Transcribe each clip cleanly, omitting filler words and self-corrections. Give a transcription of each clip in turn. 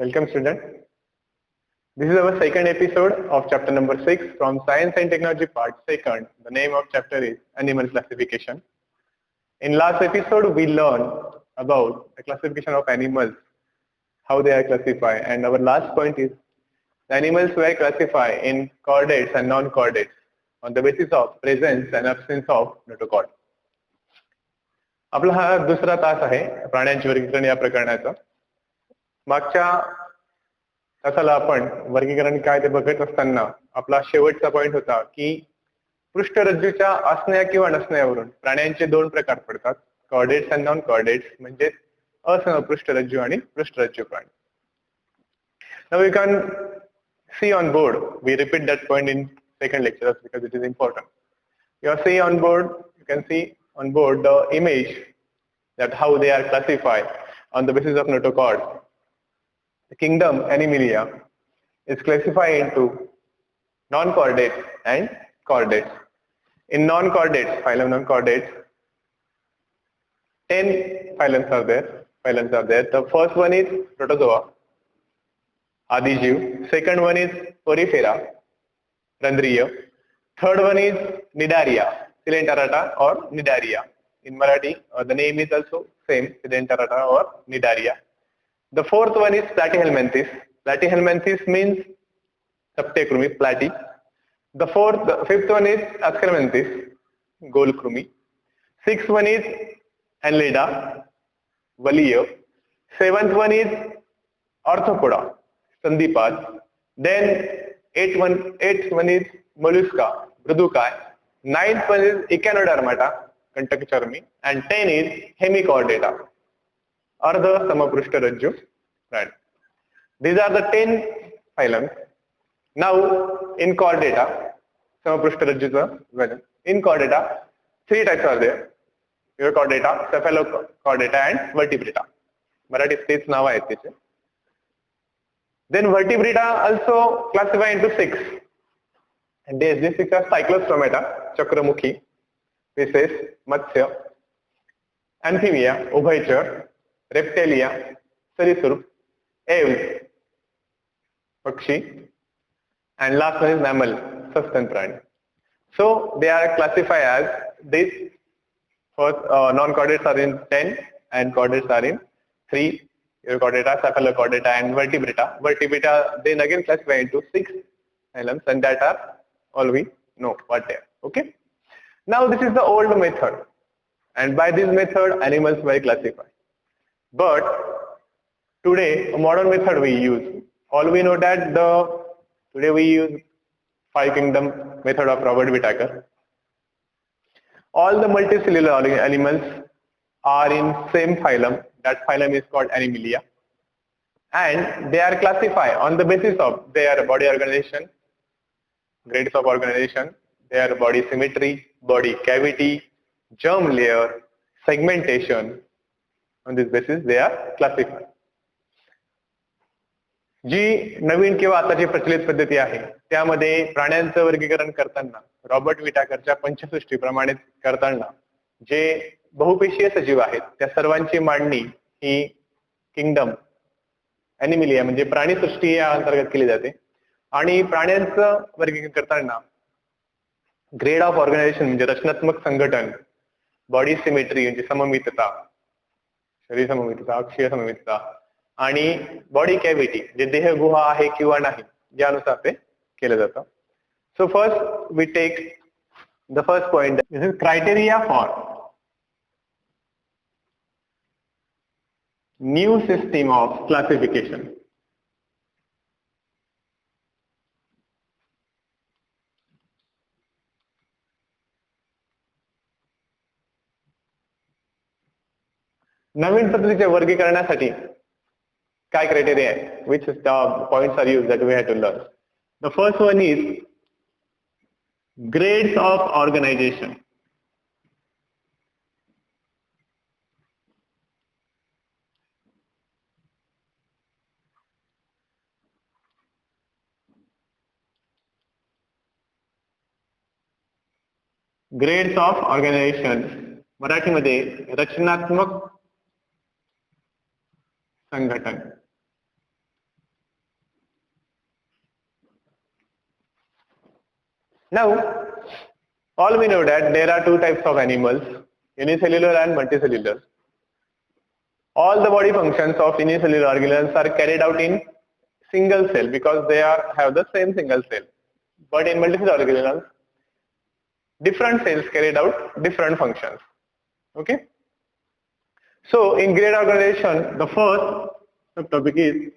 Welcome student. This is our second episode of chapter number 6 from Science and Technology part 2. The name of chapter is Animal Classification. In last episode we learned about the classification of animals, how they are classified, and our last point is the animals were classified in chordates and non-chordates on the basis of presence and absence of notochord. आपला हा दुसरा तास आहे प्राण्यांचे वर्गीकरण या प्रकरणाचा. मागच्या तासाला आपण वर्गीकरण काय ते बघत असताना आपला शेवटचा पॉइंट होता की पृष्ठरज्जूच्या असण्या किंवा नसण्यावरून प्राण्यांचे दोन प्रकार पडतात, कॉर्डेट्स अँड नॉन कॉर्डेट्स, म्हणजे असमपृष्ठरज्जू आणि पृष्ठरज्जू प्राणी. Now we can see on board, we repeat that point in second lecture because it is important. You see on board, you can see on board the image that how they are classified on the basis of notochord. The kingdom Animalia is classified into non-chordates and chordates. In non-chordates, phylum non-chordates, 10 phylums are there. The first one is Protozoa, Adijiv. Second one is Porifera, Randriya. Third one is Cnidaria, Coelenterata or Cnidaria. In Marathi, the name is also same, Coelenterata or Cnidaria. The fourth one is Platyhelminthes. Platyhelminthes means Saptekrumi, platy. The fifth one is Ascomanthes, Golkrumi. Sixth one is Annelida, Valiya. Seventh one is Arthropoda, Sandipad. Then eighth one is Mollusca, Mridukai. Ninth one is Echinodermata, Contact-Charmi. And 10 is Hemichordata, अर्ध समपृष्ठरज्जू प्राणी. These are the 10 phylums. Now in chordata, समपृष्ठरज्जूचा version. In chordata, 3 types are there. Chordata, cephalochordata and vertebrata. मराठीत तेच नाव आहेत त्याचे. Then vertebrata also classified into 6. And these 6 are Cyclostomata, चक्रमुखी, fishes, Matsya, amphibia, उभयचर, reptilia, सरीसृप, aves, पक्षी, and last one is mammal, सस्तन प्राणी. So they are classified as this. First, non-chordates are in 10 and chordates are in 3. Chordata, cephalochordata and vertebrata. Vertebrata then again classified into 6 phylums, and that are all we know what they are. Okay. Now this is the old method, and by this method animals were classified. But today a modern method we use. All we know that today we use 5 kingdom method of Robert Whittaker. All the multicellular animals are in same phylum. That phylum is called Animalia, and they are classified on the basis of their body organization, grades of organization, their body symmetry, body cavity, germ layer, segmentation. On this basis they are classified. जी नवीन किंवा आताची प्रचलित पद्धती आहे त्यामध्ये प्राण्यांचं वर्गीकरण करताना Robert विटाकरच्या पंचसृष्टीप्रमाणे करताना जे बहुपेशीय सजीव आहेत त्या सर्वांची मांडणी ही किंगडम एनिमिलिया म्हणजे प्राणीसृष्टी या अंतर्गत केली जाते. आणि प्राण्यांचं वर्गीकरण करताना ग्रेड ऑफ ऑर्गनायझेशन म्हणजे रचनात्मक संघटन, बॉडी सिमेट्री म्हणजे सममितता, शरीर सममितता, अक्षीय सममितता, आणि बॉडी कॅव्हिटी जे देहगुहा आहे किंवा नाही यानुसार ते केलं जातं. So first we take the first point, this is criteria for new system of classification. नवीन पद्धतीच्या वर्गीकरणासाठी काय क्रायटेरिया आहे, which points are used that we have to learn. The first one is grades of organization. Grades of organization मराठीमध्ये रचनात्मक संघटन. Now, all we know that there are two types of animals, unicellular and multicellular. All the body functions of unicellular organisms are carried out in single cell because they have the same single cell. But in multicellular organisms, different cells carried out different functions. Okay. So in grade organization, the first subtopic is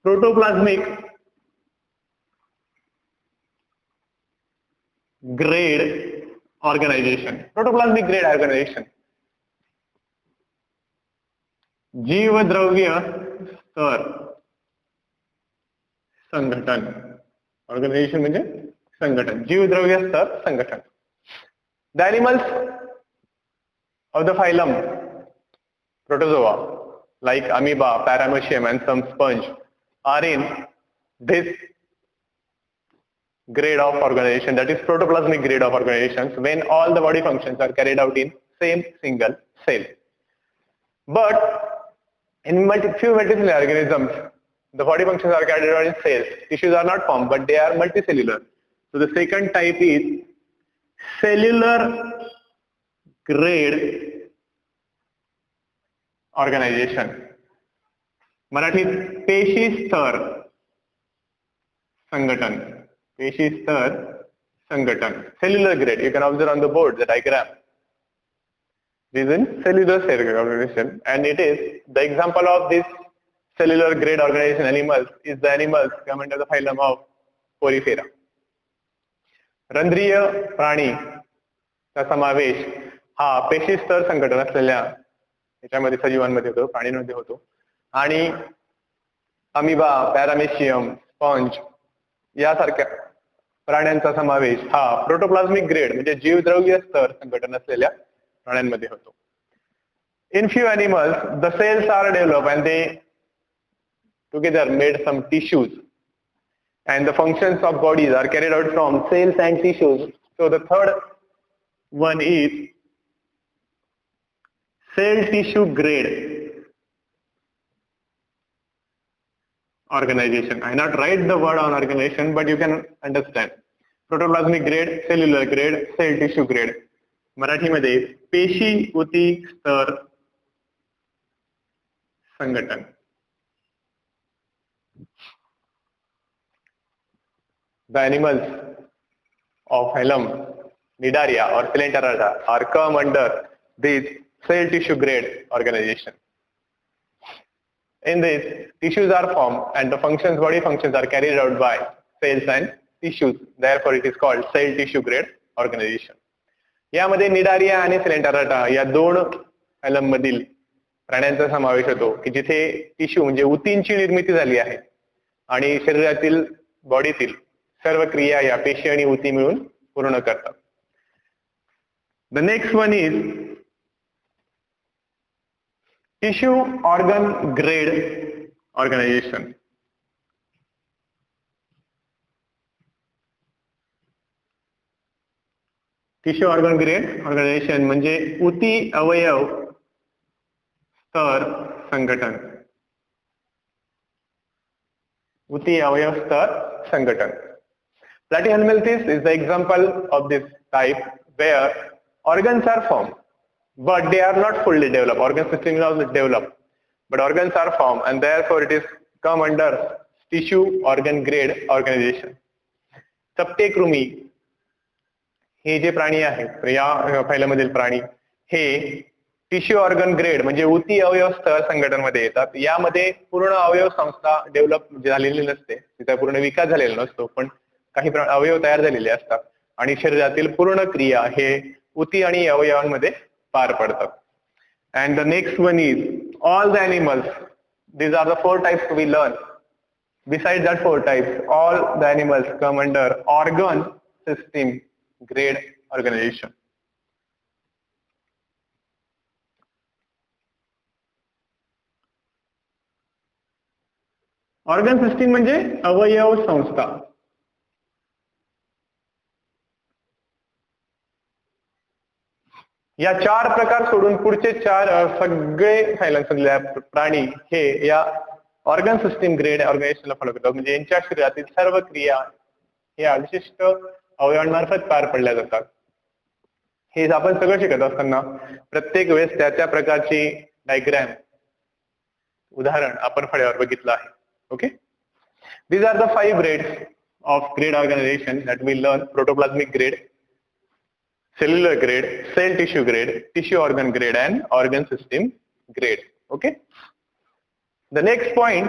protoplasmic grade organization. Protoplasmic grade organization. जीवद्रव्य स्तर संघटन. Organisation म्हणजे संघटन. जीवद्रव्य स्तर संघटन. The animals of the phylum Protozoa like amoeba, paramecium and some sponge are in this grade of organization, that is protoplasmic grade of organizations, when all the body functions are carried out in same single cell. But in few multicellular organisms, the body functions are carried out in cells. Tissues are not formed, but they are multicellular. So the second type is cellular grade organization. मराठीत पेशी स्तर संघटन. पेशी स्तर संघटन. Cellular grade. You can observe on the board the diagram. This is in cellular cell organization, and it is the example of this cellular grade organization animals is the animals come under the phylum of Porifera. रंध्रीय प्राणी चा समावेश हा पेशी स्तर संघटन असलेल्या याच्यामध्ये सजीवांमध्ये होतो, प्राणींमध्ये होतो. आणि अमिबा, पॅरामेशियम, स्पॉन्ज यासारख्या प्राण्यांचा समावेश हा प्रोटोप्लाझ्मिक ग्रेड म्हणजे जीवद्रव्य स्तर संघटन असलेल्या प्राण्यांमध्ये होतो. In few animals, the cells are developed and they together made some tissues, and the functions of bodies are carried out from cells and tissues. So the third one is cell tissue grade organization. I not write the word on organization, but you can understand. Protoplasmic grade, cellular grade, cell tissue grade. मराठीमध्ये पेशी उती स्तर संघटन. The animals of phylum Cnidaria or Coelenterata are come under this cell tissue grade organization. In this, tissues are formed and the functions, body functions are carried out by cells and tissues. Therefore, it is called cell tissue grade organization. यामध्ये Cnidaria आणि सिलेंटराटा या दोन फॅलम मधील प्राण्यांचा समावेश होतो की जिथे टिश्यू म्हणजे उतींची निर्मिती झाली आहे आणि शरीरातील बॉडीतील सर्व क्रिया या पेशी आणि उती मिळून पूर्ण करतात. The next one is tissue organ grade organization. Tissue organ grade organization म्हणजे उती अवयव स्तर संघटन. उती अवयव स्तर संघटन. Platyhelminthes is the example of this type where organs are formed, but they are not fully developed. Organ system is not developed, but organs are formed, and therefore it is come under tissue organ grade organization. चपटे कृमी हे जे प्राणी आहेत या फैलामधील प्राणी हे tissue organ grade म्हणजे उती अवयव स्तर संघटन मध्ये येतात. यामध्ये पूर्ण अवयव संस्था डेव्हलप झालेली नसते, तिचा पूर्ण विकास झालेला नसतो, पण काही अवयव तयार झालेले असतात आणि शरीरातील पूर्ण क्रिया हे उती आणि अवयवांमध्ये पार पडतात. And the next one is all the animals. these are the four types we learn. Besides that four types, all the animals come under organ system grade organization. Organ system म्हणजे अवयव संस्था. या चार प्रकार सोडून पुढचे चार सगळे फैलांमधले प्राणी हे या ऑर्गन सिस्टीम ग्रेड ऑर्गनायझेशनला फॉलो करतात. म्हणजे यांच्या शरीरातील सर्व क्रिया या विशिष्ट अवयवांमार्फत पार पडल्या जातात. हे आपण सगळं शिकत असताना प्रत्येक वेळेस त्या प्रकारची डायग्रॅम उदाहरण आपण फळ्यावर बघितलं आहे. Okay, these are the 5 grades of grade organization that we learn: protoplasmic grade, cellular grade, cell tissue grade, tissue organ grade, and organ system grade. Okay, the next point,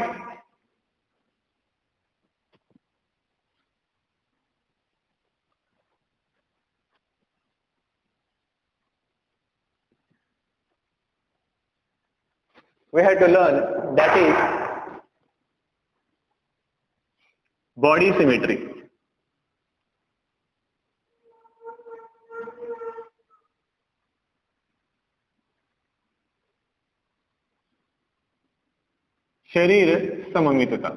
we had to learn, that is body symmetry. शरीर सममितता.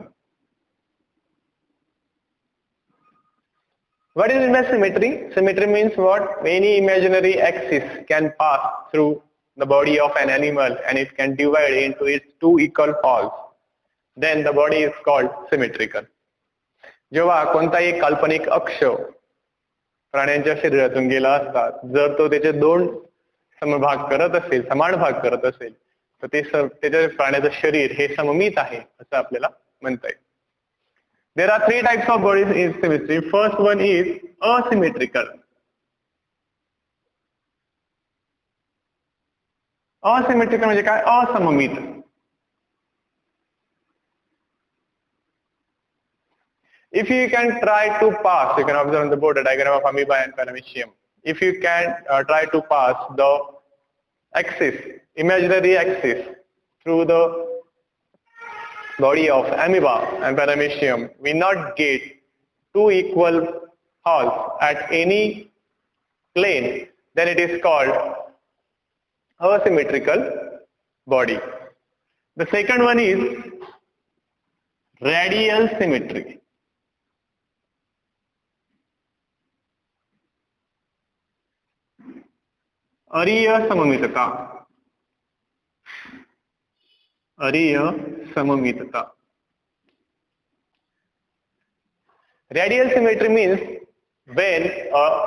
What is meant by symmetry? Symmetry means what? Any imaginary axis can pass through the body of an animal and it can divide into its 2 equal halves. Then the body is called symmetrical. जेव्हा कोणताही काल्पनिक अक्ष प्राण्यांच्या शरीरातून गेला असतात, जर तो त्याचे 2 समभाग करत असेल, समान भाग करत असेल, तर ते त्याच्या प्राण्याचं शरीर हे सममित आहे असं आपल्याला म्हणता येईल. There are 3 types of body symmetry. First one is asymmetrical. Asymmetrical म्हणजे काय? असममित. If you can try to pass, you can observe on the board a diagram of amoeba and paramecium. If you can try to pass the axis, imaginary axis, through the body of amoeba and paramecium, we not get 2 equal halves at any plane, then it is called asymmetrical body. The second one is radial symmetry. अरीय सममितता. अरीय सममितता. Radial symmetry means when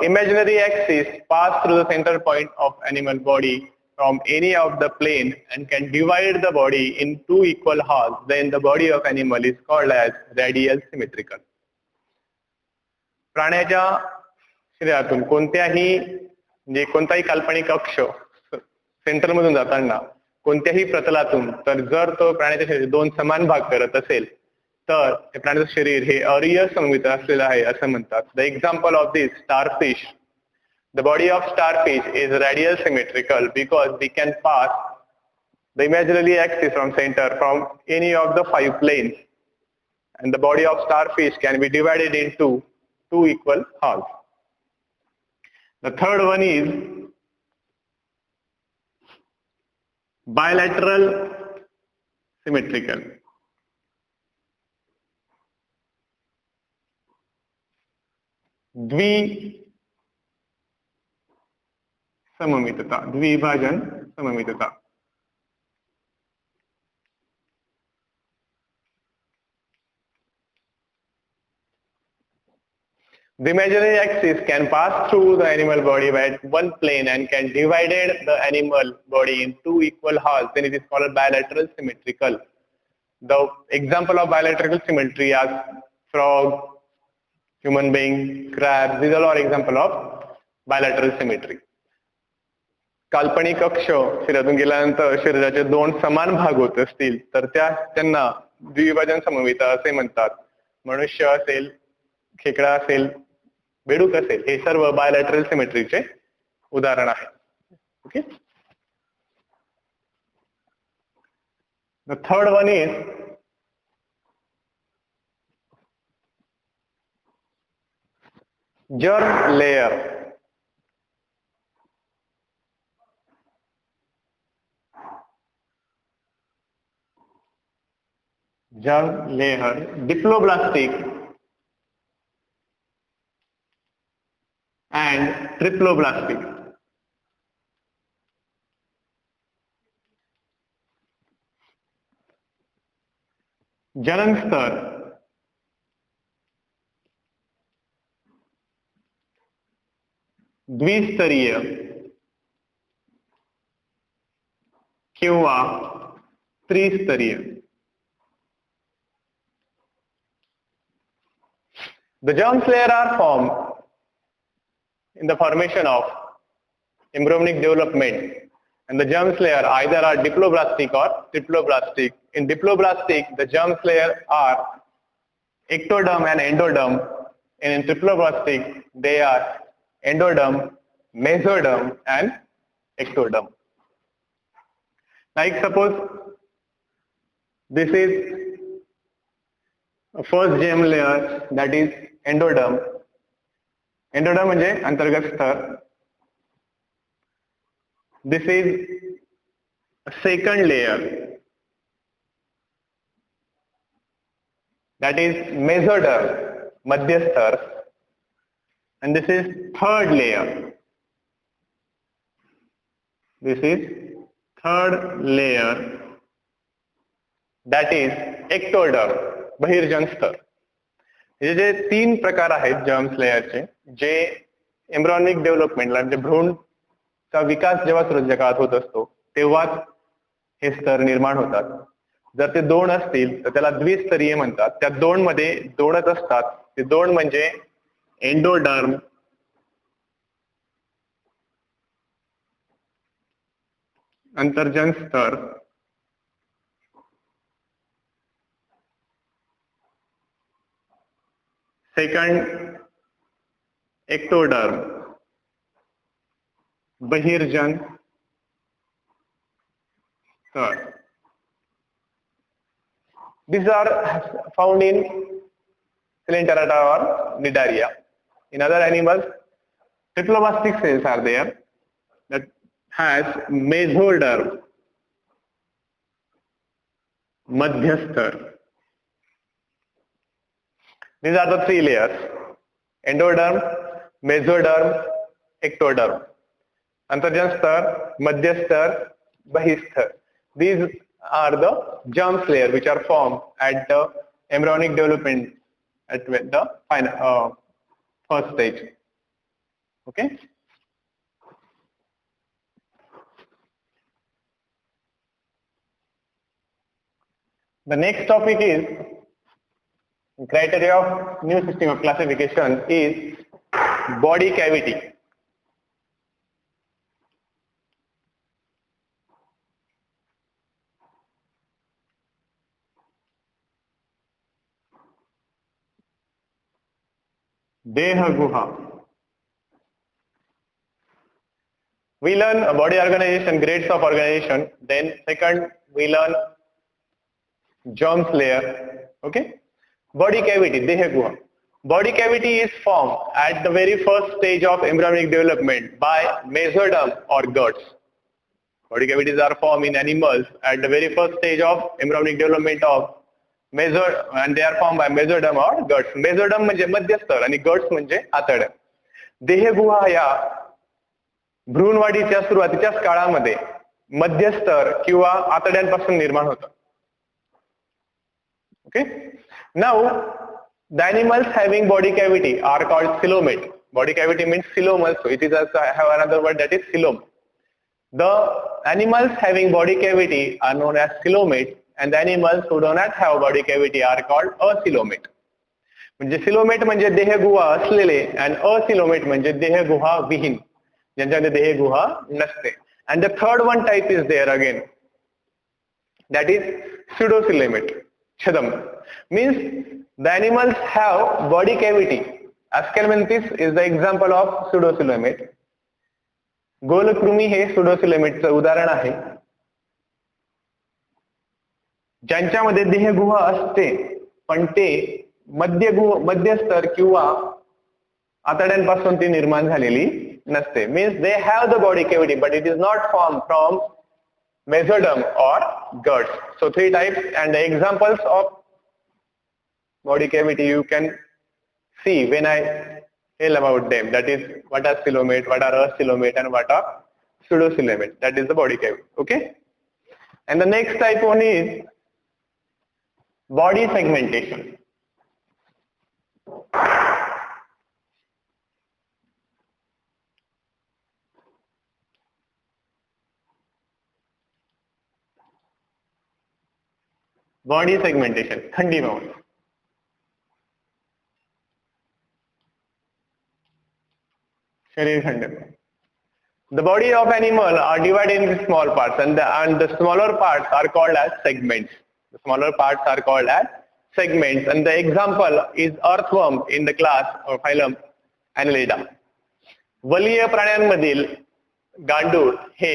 imaginary axis pass through the center point of animal body from any of the plane and can divide the body in 2 equal halves, then the body of animal is called as radial symmetrical. प्राण्याच्या शरीरातून कोणताही काल्पनिक अक्ष centre मधून जाताना कोणत्याही प्रतलातून तर जर तो प्राण्याच्या शरीर 2 समान भाग करत असेल तर ते प्राण्याचं शरीर हे अरीय सममित असलेलं आहे असं म्हणतात. The example of this starfish. The body of starfish is radial symmetrical because we can pass the imaginary axis from center from any of the 5 planes and the body of starfish can be divided into 2 equal halves. The third one is bilateral symmetrical. द्विभाजन सममितता. The imaginary axis can pass through the animal body by one plane and can divide the animal body in 2 equal halves. Then it is called bilateral symmetrical. The example of bilateral symmetry are frog, human being, crab. These are all example of bilateral symmetry. काल्पनिक अक्ष शरीरातून गेल्यानंतर शरीराचे 2 समान भाग होत असतील तर त्यांना द्विभाजन सममितता असे म्हणतात. मनुष्य असेल, खेकडा असेल, बेडूक असेल, हे सर्व बायलॅटरल सिमेट्रीचे उदाहरण आहे. Okay. The third one is germ layer. Germ layer, diploblastic and triploblastic. जनन स्तर द्विस्तरीय किंवा त्रिस्तरीय. The germ layer are formed in the formation of embryonic development, and the germ layer either are diploblastic or triploblastic. In diploblastic, the germ layer are ectoderm and endoderm, and in triploblastic, they are endoderm, mesoderm, and ectoderm. Like suppose this is first germ layer, that is endoderm. Endoderm म्हणजे अंतर्गत स्तर. This is second layer, that is mesoderm, मध्य स्तर, and this is third layer. This is third layer, that is ectoderm, बहिर्जन स्तर. हे जे तीन प्रकार आहेत germs लेयरचे, जे embryonic डेव्हलपमेंटला म्हणजे भ्रूणचा विकास जेव्हा सृजन काळात होत असतो तेव्हाच हे स्तर निर्माण होतात. जर ते दोन असतील तर त्याला द्विस्तरीय म्हणतात. त्या दोन मध्ये दोनच असतात. ते दोन म्हणजे एंडोडर्म अंतर्जन स्तर सेकंड एक्टोडर्म बहिर्जन स्तर. These are found in Coelenterata or Cnidaria. In other animals, triploblastic cells are there that has mesoderm, madhyasthar. These are the three layers: endoderm, mesoderm, ectoderm. Antarjan star, madhya star, bahisthar. These are the germ layer which are formed at the embryonic development at the final, first stage. Okay. The next topic is criteria of new system of classification is body cavity. Deha Guha. We learn body organization, grades of organization. Then second, we learn germ layer. Okay. Body cavity, Deha Guha. Body cavity is formed at the very first stage of embryonic development by mesoderm or guts. Body cavities are formed in animals at the very first stage of embryonic development of and they are formed by mesoderm or guts. Mesoderm म्हणजे मध्यस्तर आणि guts म्हणजे आतड्या. देहगुहा या भ्रूणवाढीच्या सुरुवातीच्याच काळामध्ये मध्यस्तर किंवा आतड्यांपासून निर्माण होतात. Okay. Now, the animals having body cavity are called coelomate. Body cavity means coelom also. It is also have another word, that is coelom. The animals having body cavity are known as coelomate, and the animals who do not have body cavity are called acoelomate. म्हणजे coelomate म्हणजे देहगुहा असलेले and acoelomate म्हणजे देहगुहा विहीन, ज्यांच्यामध्ये देहगुहा नसते. And the third one type is there again, that is pseudocoelomate. Chadam means the animals have body cavity. Ascalmenthes is the example of pseudocoelomate. गोलकृमी हे pseudocoelomateचं उदाहरण आहे, ज्यांच्यामध्ये देहगुहा असते पण ते मध्यस्तर किंवा आतड्यांपासून ती निर्माण झालेली नसते. Means they have the body cavity but it is not formed from mesoderm or guts. So three types, and the examples of body cavity you can see when I tell about them. That is what are coelomate, what are acoelomate, and what are pseudocoelomate. That is the body cavity. Okay. And the next type one is body segmentation. Body segmentation, खंडीभवन. शरीर खंडीभवन. The body of animal are divided into small parts, and the smaller parts are called as segments. The smaller parts are called as segments, and the example is earthworm in the class or phylum Annelida. वलीय प्राण्यांमधील गांडूळ हे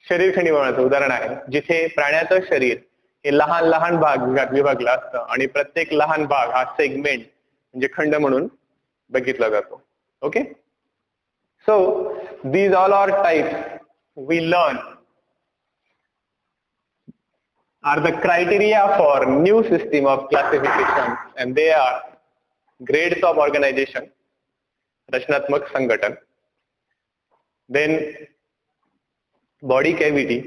शरीर खंडीभवनाचं उदाहरण आहे, जिथे प्राण्याचं शरीर हे लहान लहान भागात विभागलं असतं आणि प्रत्येक लहान भाग हा सेगमेंट म्हणजे खंड म्हणून बघितला जातो. Okay. So these all are types we learn are the criteria for new system of classification, and they are grades of organization, रचनात्मक संघटन, then body cavity,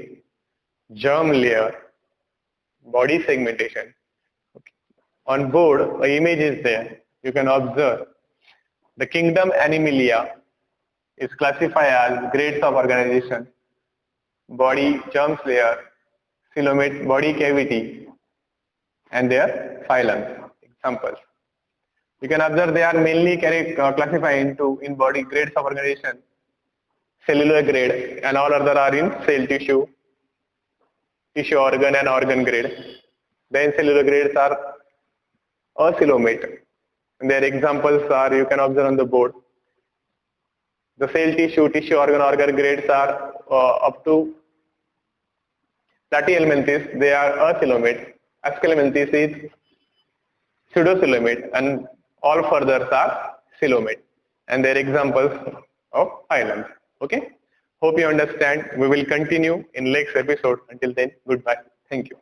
germ layer, body segmentation. Okay. On board an image is there, you can observe the kingdom Animalia is classified as grades of organization, body germ layer, coelomate, body cavity, and their phylums. Examples. You can observe they are mainly classified in body grades of organization, cellular grade, and all other are in cell tissue, tissue organ and organ grade. Then cellular grades are acoelomate. And their examples are, you can observe on the board. The cell tissue, tissue organ grades are up to Platyhelminthes, they are acoelomate. Asclepias is pseudocoelomate, and all furthers are coelomate. And their examples of phylums. Okay. Hope you understand. We will continue in next episode. Until then, goodbye. Thank you.